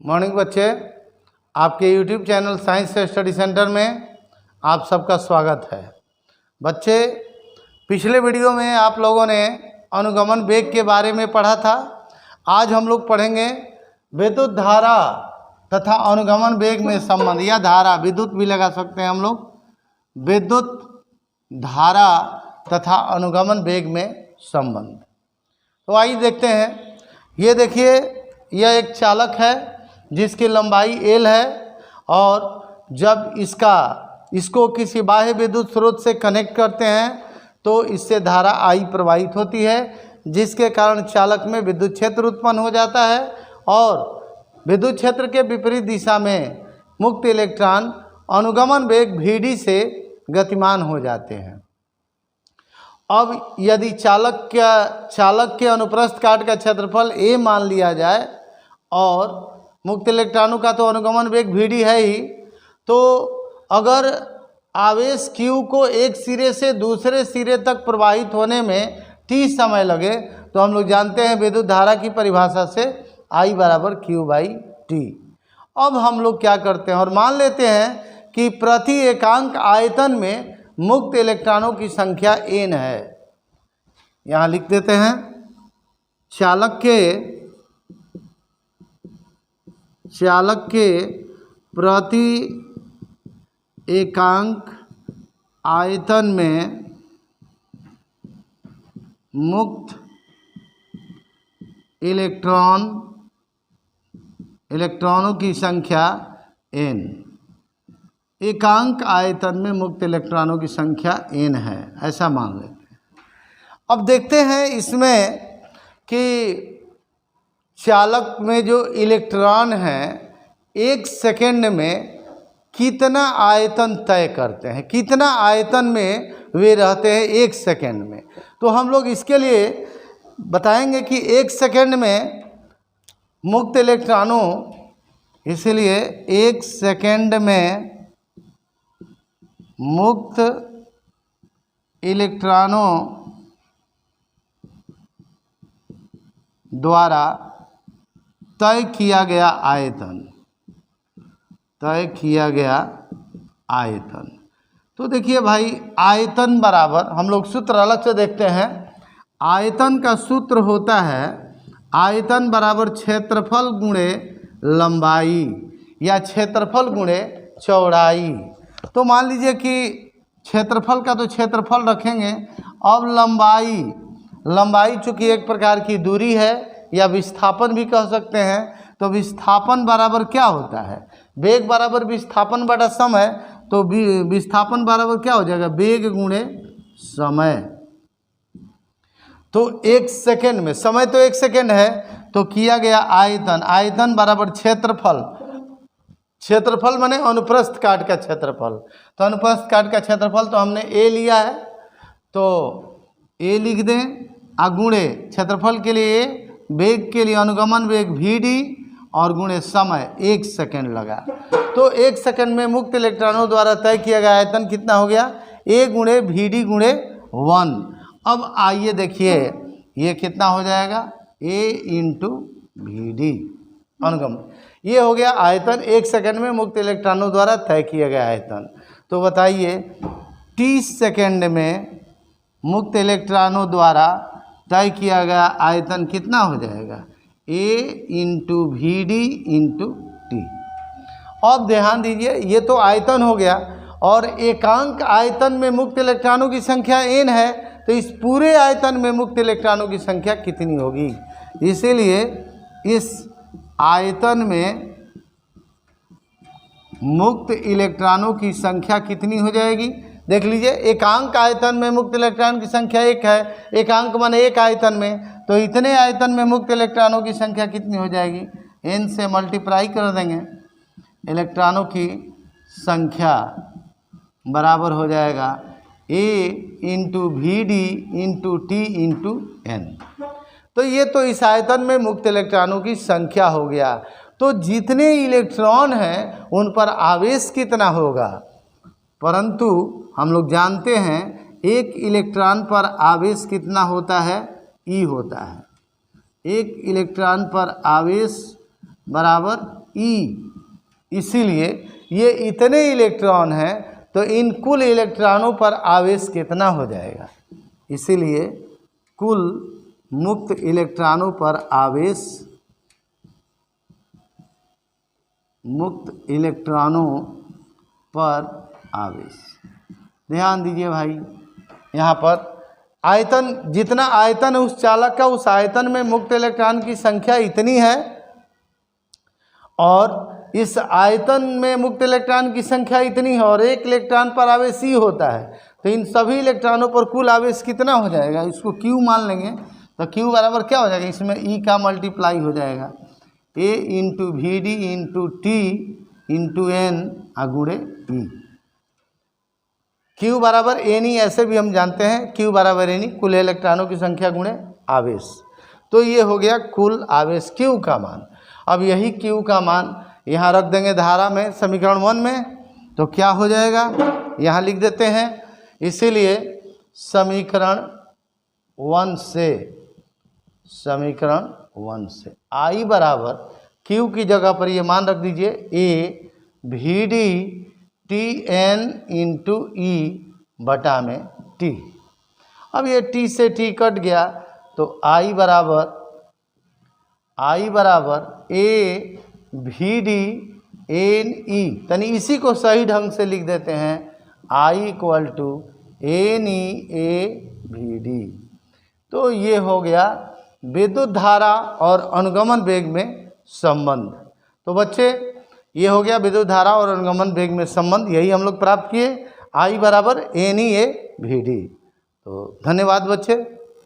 Morning बच्चे, आपके YouTube channel science study centre में आप सबका स्वागत है। बच्चे, पिछले वीडियो में आप लोगों ने अनुगमन वेग के बारे में पढ़ा था। आज हम लोग पढ़ेंगे विद्युत धारा तथा अनुगमन वेग में संबंध, या धारा, विद्युत भी लगा सकते हैं हम लोग, विद्युत धारा तथा अनुगमन वेग में संबंध। तो आइए देखते हैं। ये देखिए, यह एक चालक है जिसकी लंबाई L है और जब इसको किसी बाह्य विद्युत स्रोत से कनेक्ट करते हैं तो इससे धारा I प्रवाहित होती है, जिसके कारण चालक में विद्युत क्षेत्र उत्पन्न हो जाता है और विद्युत क्षेत्र के विपरीत दिशा में मुक्त इलेक्ट्रॉन अनुगमन वेग Vd से गतिमान हो जाते हैं। अब यदि चालक के अनुप्रस्थ काट का क्षेत्रफल A मान लिया जाए और मुक्त इलेक्ट्रॉनों का तो अनुगमन वेग Vd है ही, तो अगर आवेश Q को एक सिरे से दूसरे सिरे तक प्रवाहित होने में t समय लगे तो हम लोग जानते हैं विद्युत धारा की परिभाषा से I बराबर Q/T। अब हम लोग क्या करते हैं और मान लेते हैं कि प्रति एकांक आयतन में मुक्त इलेक्ट्रॉनों की संख्या n है। यहाँ लिख देते हैं, चालक के प्रति एकांक आयतन में मुक्त इलेक्ट्रॉनों की संख्या n। एकांक आयतन में मुक्त इलेक्ट्रॉनों की संख्या n है, ऐसा मान लेते हैं। अब देखते हैं इसमें कि चालक में जो इलेक्ट्रॉन हैं एक सेकेंड में कितना आयतन तय करते हैं, कितना आयतन में वे रहते हैं एक सेकेंड में। तो हम लोग इसके लिए बताएंगे कि एक सेकेंड में मुक्त इलेक्ट्रॉनों, इसलिए एक सेकेंड में मुक्त इलेक्ट्रॉनों द्वारा तय किया गया आयतन। तो देखिए भाई, आयतन बराबर, हम लोग सूत्र अलग से देखते हैं। आयतन का सूत्र होता है आयतन बराबर क्षेत्रफल गुणे लंबाई या क्षेत्रफल गुणे चौड़ाई। तो मान लीजिए कि क्षेत्रफल का तो क्षेत्रफल रखेंगे, अब लंबाई चूँकि एक प्रकार की दूरी है या विस्थापन भी कह सकते हैं, तो विस्थापन बराबर क्या होता है, वेग बराबर विस्थापन बटा समय। तो विस्थापन बराबर क्या हो जाएगा, वेग गुणे समय। तो एक सेकेंड में, समय तो एक सेकेंड है, तो किया गया आयतन बराबर क्षेत्रफल माने अनुप्रस्थ काट का क्षेत्रफल। तो अनुप्रस्थ काट का क्षेत्रफल तो हमने A लिया है, तो A लिख दें, गुणे क्षेत्रफल के लिए A, वेग के लिए अनुगमन वेग Vd और गुणे समय एक सेकेंड लगा। तो एक सेकेंड में मुक्त इलेक्ट्रॉनों द्वारा तय किया गया आयतन कितना हो गया, A गुणे Vd गुणे 1। अब आइए देखिए, ये कितना हो जाएगा, A इंटू Vd अनुगमन। ये हो गया आयतन, एक सेकेंड में मुक्त इलेक्ट्रॉनों द्वारा तय किया गया आयतन। तो बताइए, t सेकेंड में मुक्त इलेक्ट्रॉनों द्वारा तय किया गया आयतन कितना हो जाएगा, A into Vd into T। अब ध्यान दीजिए, ये तो आयतन हो गया और एकांक आयतन में मुक्त इलेक्ट्रॉनों की संख्या n है, तो इस पूरे आयतन में मुक्त इलेक्ट्रॉनों की संख्या कितनी होगी। इसीलिए इस आयतन में मुक्त इलेक्ट्रॉनों की संख्या कितनी हो जाएगी, देख लीजिए। एकांक आयतन में मुक्त इलेक्ट्रॉन की संख्या 1 है, एकांक माने एक आयतन में, तो इतने आयतन में मुक्त इलेक्ट्रॉनों की संख्या कितनी हो जाएगी, n से मल्टीप्लाई कर देंगे, इलेक्ट्रॉनों की संख्या बराबर हो जाएगा A into Vd into T into n। तो ये तो इस आयतन में मुक्त इलेक्ट्रॉनों की संख्या हो गया। तो जितने इलेक्ट्रॉन हैं उन पर आवेश कितना होगा, परंतु हम लोग जानते हैं एक इलेक्ट्रॉन पर आवेश कितना होता है, E होता है। एक इलेक्ट्रॉन पर आवेश बराबर ई, इसीलिए ये इतने इलेक्ट्रॉन हैं तो इन कुल इलेक्ट्रॉनों पर आवेश कितना हो जाएगा, इसीलिए कुल मुक्त इलेक्ट्रॉनों पर आवेश, मुक्त इलेक्ट्रॉनों पर आवेश, ध्यान दीजिए भाई, यहाँ पर आयतन, जितना आयतन है उस चालक का, उस आयतन में मुक्त इलेक्ट्रॉन की संख्या इतनी है और इस आयतन में मुक्त इलेक्ट्रॉन की संख्या इतनी है और एक इलेक्ट्रॉन पर आवेश ई होता है, तो इन सभी इलेक्ट्रॉनों पर कुल आवेश कितना हो जाएगा, इसको Q मान लेंगे तो Q बराबर क्या हो जाएगा, इसमें E का मल्टीप्लाई हो जाएगा, A into V D into T into N गुणे ई। Q बराबर एन ई, ऐसे भी हम जानते हैं Q बराबर एन ई, कुल इलेक्ट्रॉनों की संख्या गुणे आवेश। तो ये हो गया कुल आवेश Q का मान। अब यही Q का मान यहाँ रख देंगे धारा में, समीकरण 1 में, तो क्या हो जाएगा यहाँ लिख देते हैं। इसीलिए समीकरण 1 से I बराबर Q की जगह पर ये मान रख दीजिए A we d t n into e बटा में T। अब ये T से T कट गया तो I बराबर A we D N E, यानी इसी को सही ढंग से लिख देते हैं I equal to N E A V D. तो ये हो गया विद्युत धारा और अनुगमन वेग में संबंध। तो बच्चे ये हो गया विद्युत धारा और अनुगमन वेग में संबंध, यही हम लोग प्राप्त किए, I बराबर N E A V D. तो धन्यवाद बच्चे।